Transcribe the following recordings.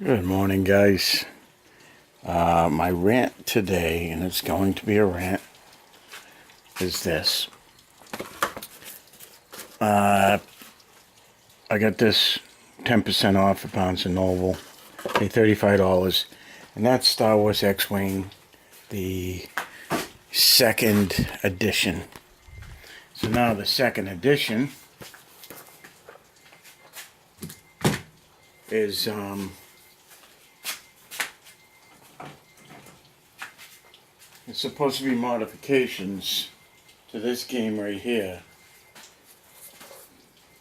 Good morning, guys. My rant today, and it's going to be a rant, is this. I got this 10% off at Barnes & Noble. Paid $35. And that's Star Wars X-Wing, the second edition. So now the second edition is, it's supposed to be modifications to this game right here.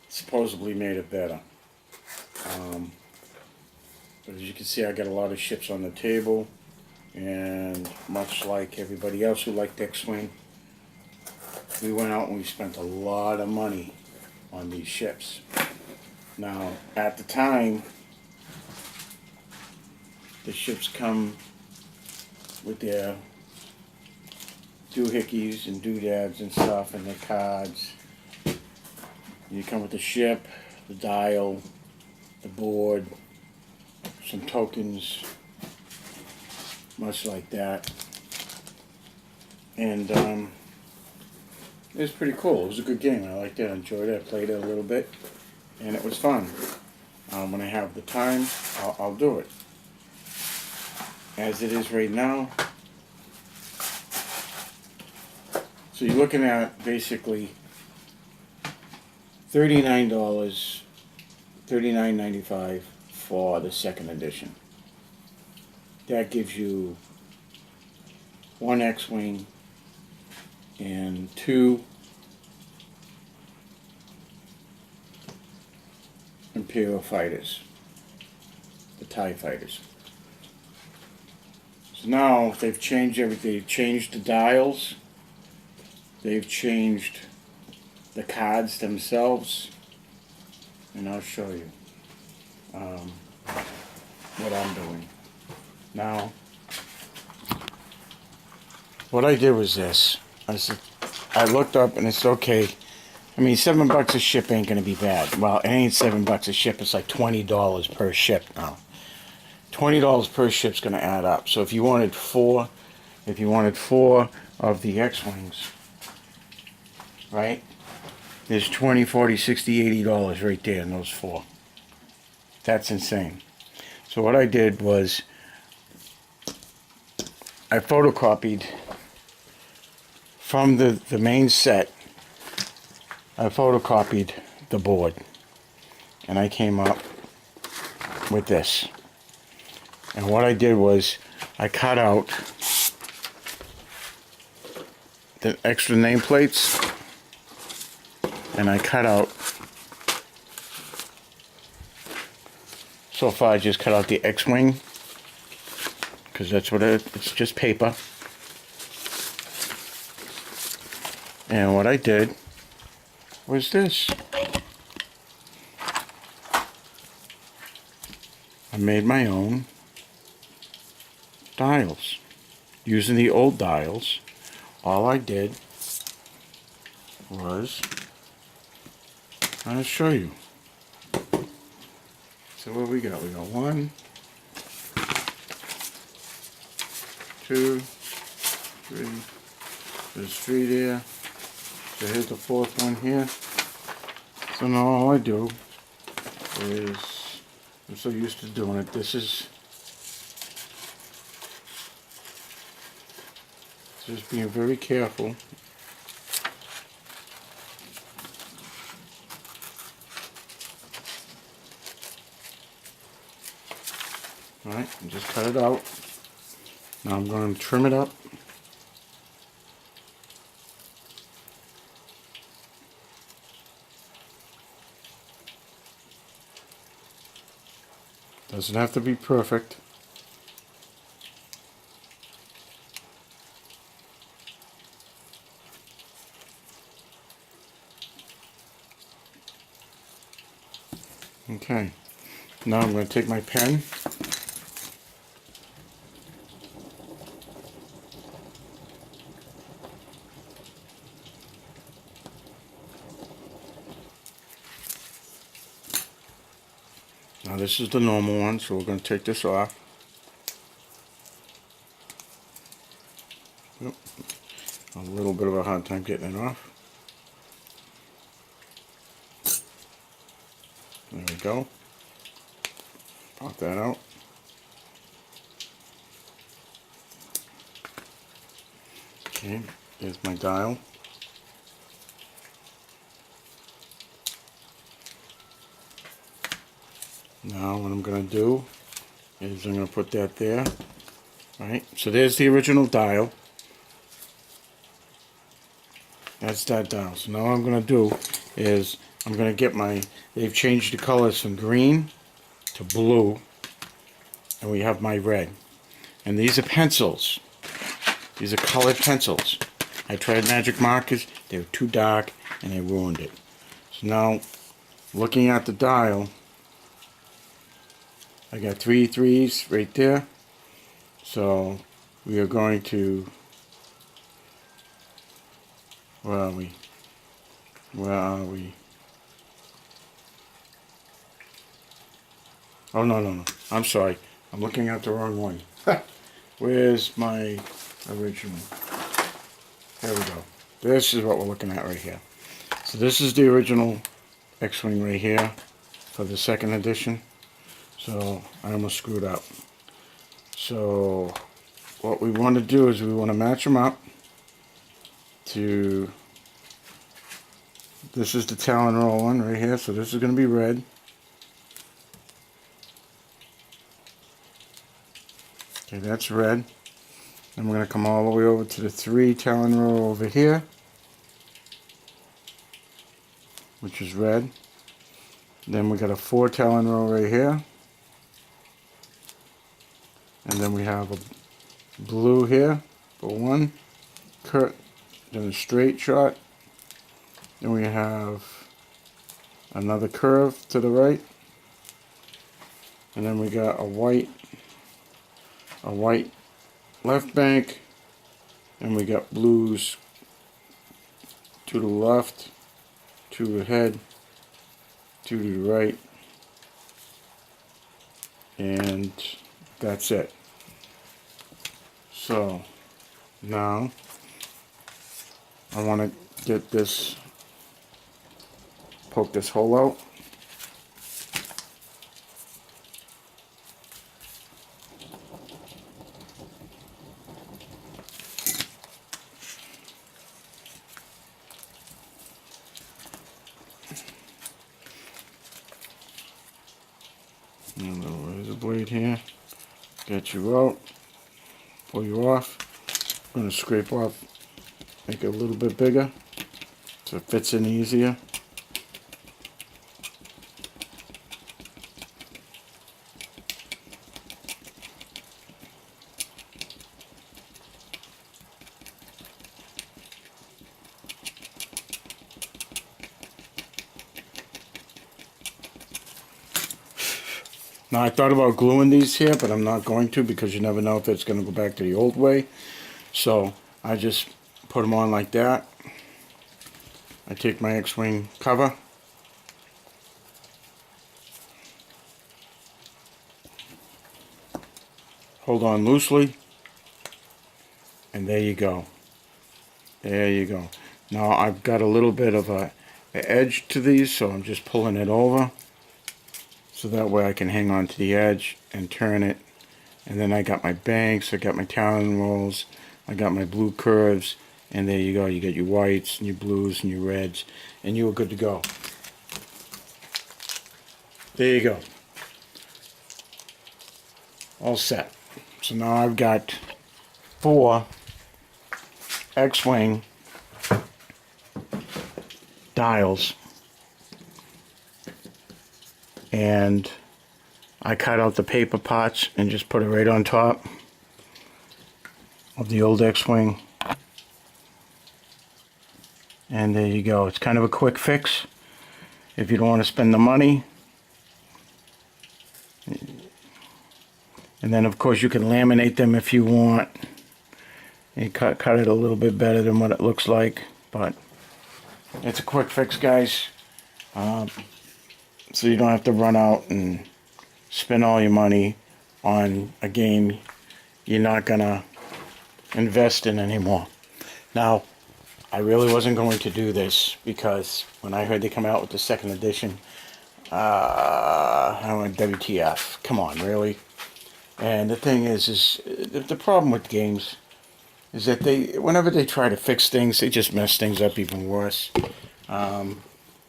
Supposedly made it better. But as you can see, I got a lot of ships on the table, and much like everybody else who liked X-Wing, we went out and we spent a lot of money on these ships. Now, at the time, the ships come with their doohickeys and doodads and stuff, and their cards. You come with the ship, the dial, the board, some tokens, much like that. And it was pretty cool. It was a good game. I liked it. I enjoyed it. I played it a little bit, and it was fun. When I have the time, I'll do it. As it is right now, so you're looking at basically $39, $39.95 for the second edition. That gives you one X-Wing and two Imperial fighters, the TIE fighters. So now they've changed everything. They've changed the dials. They've changed the cards themselves, and I'll show you what I'm doing. Now, what I did was this. I looked up and it's okay. I mean, $7 a ship ain't gonna be bad. Well, it ain't $7 a ship. It's like $20 per ship now. $20 per ship's gonna add up. So if you wanted four of the X-Wings, right? There's $20, $40, $60, $80 right there in those four. That's insane. So what I did was I photocopied from the main set. I photocopied the board, and I came up with this. And what I did was I cut out the extra nameplates, and I cut out, so far I just cut out the X-Wing, because that's what it's just paper. And what I did was this. I made my own dials. Using the old dials, all I did was, I'll show you. So what we got? We got 1, 2, 3. There's 3 there. So here's the 4th one here. So now all I do is, I'm so used to doing it, this is just being very careful. Alright, and just cut it out. Now I'm going to trim it up. Doesn't have to be perfect. Okay, now I'm going to take my pen . Now this is the normal one, so we're going to take this off. Yep. A little bit of a hard time getting it off. There we go. Pop that out. Okay, there's my dial. Now what I'm going to do is I'm going to put that there. Right, so there's the original dial. That's that dial. So now what I'm going to do is I'm going to get my, they've changed the colors from green to blue, and we have my red. And these are pencils. These are colored pencils. I tried magic markers, they were too dark and they ruined it. So now, looking at the dial, I got 3 threes right there. So we are going to, where are we? Where are we? Oh, no. I'm sorry. I'm looking at the wrong one. Where's my original? There we go. This is what we're looking at right here. So this is the original X-Wing right here for the second edition. So I almost screwed up. So what we want to do is we want to match them up to, this is the Talon Roll one right here. So this is going to be red. Okay, that's red. Then we're going to come all the way over to the 3 Talon Roll over here, which is red. Then we got a 4 Talon Roll right here. And then we have a blue here for 1. Then a straight shot. Then we have another curve to the right. And then we got a white left bank, and we got blues to the left, to the head, to the right, and that's it. So now I want to get this, poke this hole out. And a little razor blade here, get you out, pull you off. I'm going to scrape off, make it a little bit bigger so it fits in easier. Now I thought about gluing these here, but I'm not going to because you never know if it's going to go back to the old way. So I just put them on like that. I take my X-Wing cover, hold on loosely, and there you go. There you go. Now I've got a little bit of a edge to these, so I'm just pulling it over. So that way I can hang on to the edge and turn it. And then I got my banks, I got my Talon Rolls, I got my blue curves, and there you go. You get your whites and your blues and your reds, and you are good to go. There you go. All set. So now I've got 4 X-Wing dials. And I cut out the paper parts and just put it right on top of the old X-Wing. And there you go. It's kind of a quick fix if you don't want to spend the money. And then of course you can laminate them if you want. You cut it a little bit better than what it looks like, but it's a quick fix, guys. So you don't have to run out and spend all your money on a game you're not gonna invest in anymore. Now, I really wasn't going to do this because when I heard they come out with the second edition, I went WTF. Come on, really? And the thing is the problem with games is that whenever they try to fix things, they just mess things up even worse.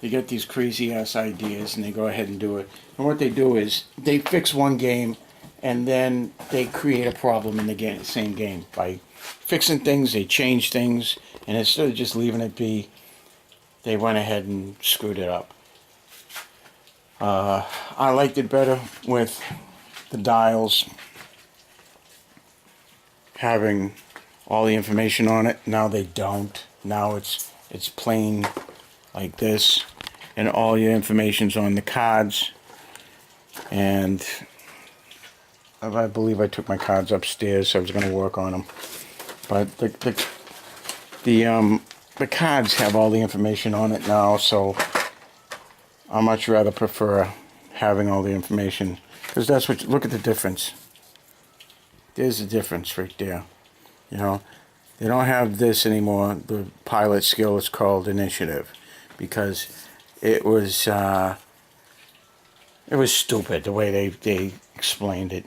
They get these crazy ass ideas and they go ahead and do it. And what they do is they fix one game and then they create a problem in the same game by fixing things. They change things, and instead of just leaving it be, they went ahead and screwed it up. I liked it better with the dials having all the information on it. Now they don't. Now it's plain like this, and all your information's on the cards. And I believe I took my cards upstairs, so I was going to work on them. But the cards have all the information on it now, so I much rather prefer having all the information, because that's what. Look at the difference. There's the difference right there. You know, they don't have this anymore. The pilot skill is called initiative, because it was stupid the way they explained it.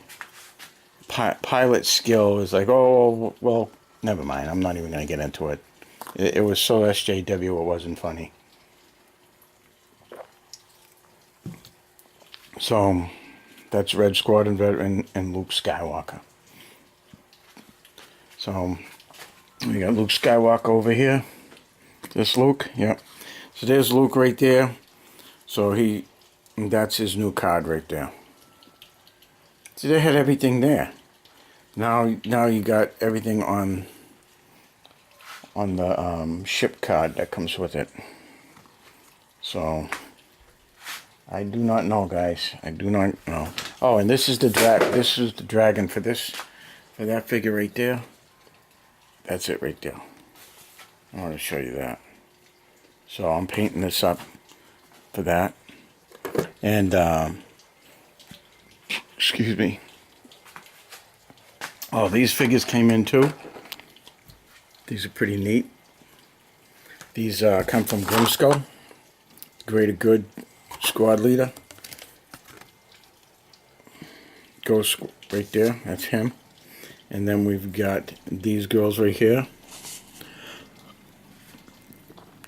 Pilot skill is like, oh well, never mind. I'm not even gonna get into it. It was so SJW, it wasn't funny. So that's Red Squadron veteran and Luke Skywalker. So we got Luke Skywalker over here. This Luke, yep. So there's Luke right there. So that's his new card right there. See, they had everything there. Now you got everything on the ship card that comes with it. So I do not know, guys. I do not know. Oh, and this is the dragon for that figure right there. That's it right there. I want to show you that. So I'm painting this up for that. And excuse me. Oh, these figures came in too. These are pretty neat. These come from Grimskull, Greater Good squad leader. Ghost right there, that's him. And then we've got these girls right here.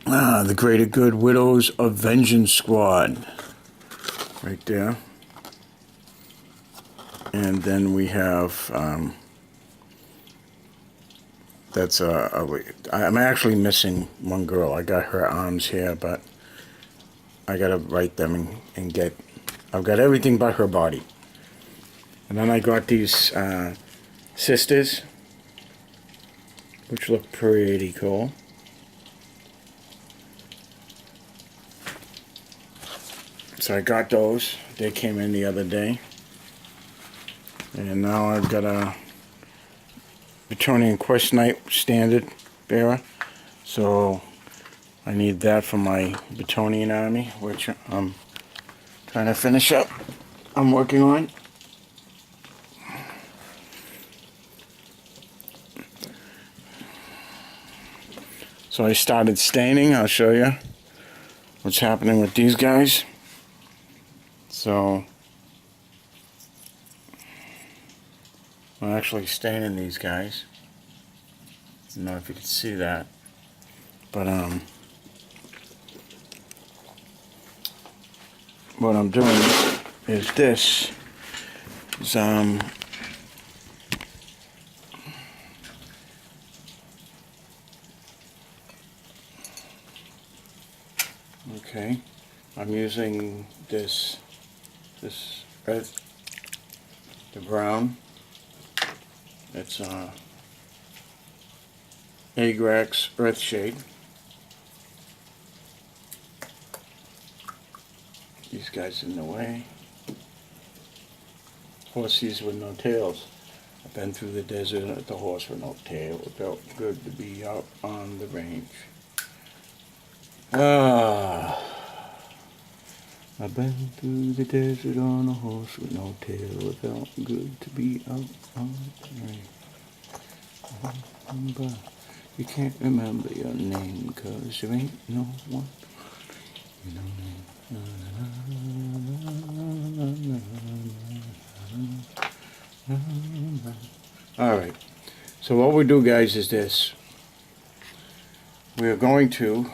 The Greater Good Widows of Vengeance Squad. Right there. And then we have, I'm actually missing one girl. I got her arms here, but I gotta write them and get, I've got everything but her body. And then I got these sisters, which look pretty cool. So I got those. They came in the other day. And now I've got a Bretonian Quest Knight standard bearer. So I need that for my Bretonian army, which I'm trying to finish up. I'm working on. So I started staining. I'll show you what's happening with these guys. So I'm actually staining these guys. I don't know if you can see that, but what I'm doing is this. Okay, I'm using this red, the brown. It's Agrax Earthshade. These guys in the way. Horses with no tails. I've been through the desert with the horse with no tail. It felt good to be out on the range. I've been through the desert on a horse with no tail. It felt good to be out on the range. But you can't remember your name, 'cause there ain't no one. You know. Alright, so what we do, guys, is this. We are going to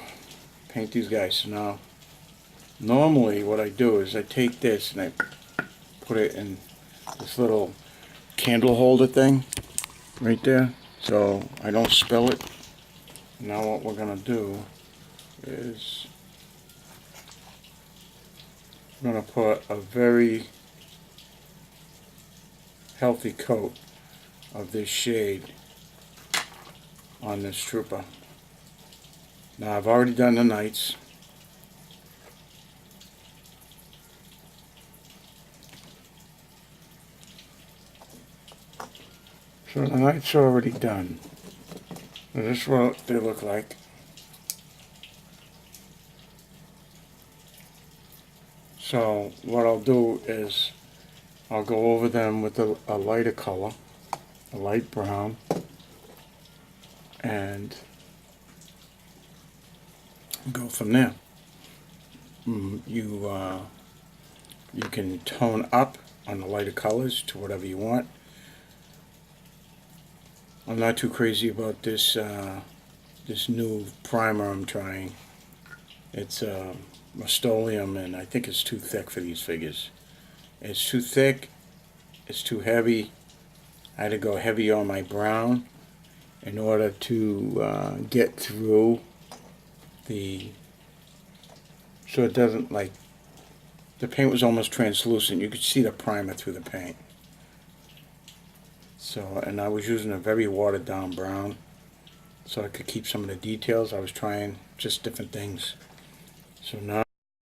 paint these guys. So now, normally what I do is I take this and I put it in this little candle holder thing right there, so I don't spill it. Now what we're going to do is I'm going to put a very healthy coat of this shade on this trooper. Now I've already done the knights. So the knights are already done. So this is what they look like. So what I'll do is I'll go over them with a lighter color, a light brown, and go from there. You can tone up on the lighter colors to whatever you want. I'm not too crazy about this this new primer I'm trying. It's Rust-Oleum, and I think it's too thick for these figures. It's too thick, it's too heavy. I had to go heavy on my brown in order to get through the, so it doesn't, like, the paint was almost translucent. You could see the primer through the paint. So, and I was using a very watered down brown so I could keep some of the details. I was trying just different things. So now